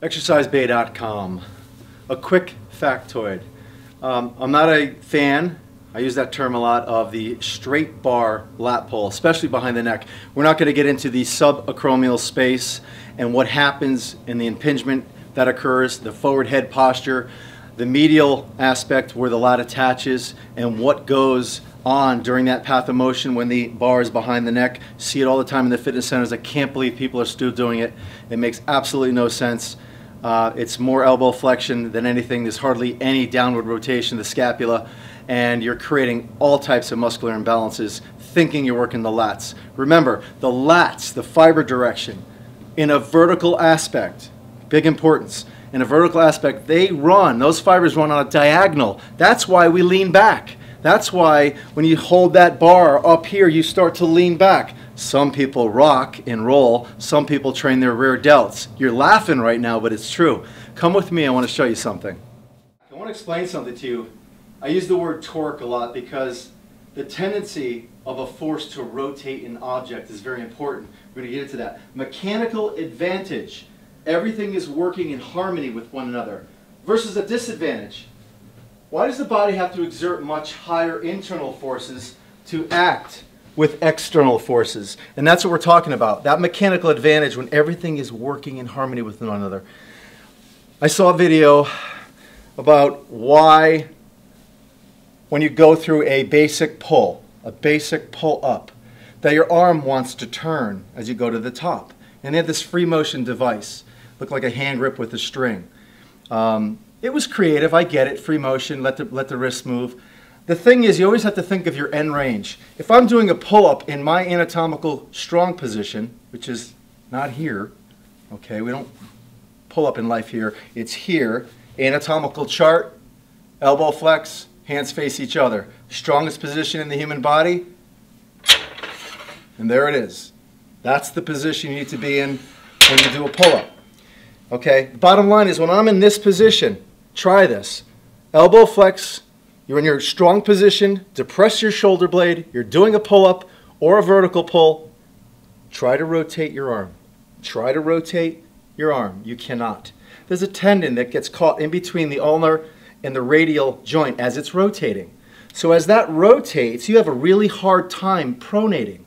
ExerciseBay.com. A quick factoid. I'm not a fan, I use that term a lot, of the straight bar lat pull, especially behind the neck. We're not going to get into the subacromial space and what happens in the impingement that occurs, the forward head posture, the medial aspect where the lat attaches, and what goes on during that path of motion when the bar is behind the neck. See it all the time in the fitness centers. I can't believe people are still doing it. It makes absolutely no sense. It's more elbow flexion than anything. There's hardly any downward rotation of the scapula, and you're creating all types of muscular imbalances thinking you're working the lats. Remember, the lats, the fiber direction, in a vertical aspect, big importance, in a vertical aspect, those fibers run on a diagonal. That's why we lean back. That's why when you hold that bar up here, you start to lean back. Some people rock and roll. Some people train their rear delts. You're laughing right now, but it's true. Come with me, I want to show you something. I want to explain something to you. I use the word torque a lot because the tendency of a force to rotate an object is very important. We're going to get into that. Mechanical advantage. Everything is working in harmony with one another. Versus a disadvantage. Why does the body have to exert much higher internal forces to act with external forces? And that's what we're talking about. That mechanical advantage when everything is working in harmony with one another. I saw a video about why when you go through a basic pull up, that your arm wants to turn as you go to the top. And they had this free motion device. Looked like a hand grip with a string. It was creative, I get it, free motion, let the wrist move. The thing is, you always have to think of your end range. If I'm doing a pull-up in my anatomical strong position, which is not here, okay, we don't pull up in life here, it's here, anatomical chart, elbow flex, hands face each other. Strongest position in the human body, and there it is. That's the position you need to be in when you do a pull-up. Okay, bottom line is when I'm in this position, try this. Elbow flex, you're in your strong position, depress your shoulder blade, you're doing a pull-up or a vertical pull, try to rotate your arm. Try to rotate your arm. You cannot. There's a tendon that gets caught in between the ulnar and the radial joint as it's rotating. So as that rotates, you have a really hard time pronating.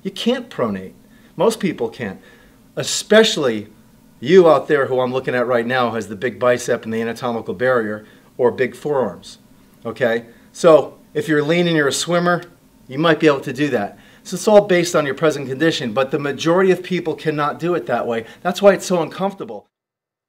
You can't pronate. Most people can't, especially you out there who I'm looking at right now has the big bicep and the anatomical barrier or big forearms. Okay? So if you're lean and you're a swimmer, you might be able to do that. So it's all based on your present condition, but the majority of people cannot do it that way. That's why it's so uncomfortable.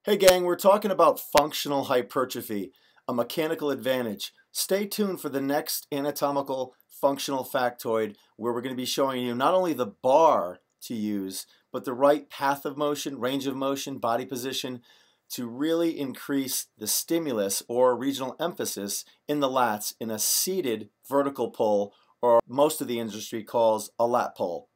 Hey gang, we're talking about functional hypertrophy, a mechanical advantage. Stay tuned for the next anatomical functional factoid where we're going to be showing you not only the bar to use, but the right path of motion, range of motion, body position to really increase the stimulus or regional emphasis in the lats in a seated vertical pull, or most of the industry calls a lat pull.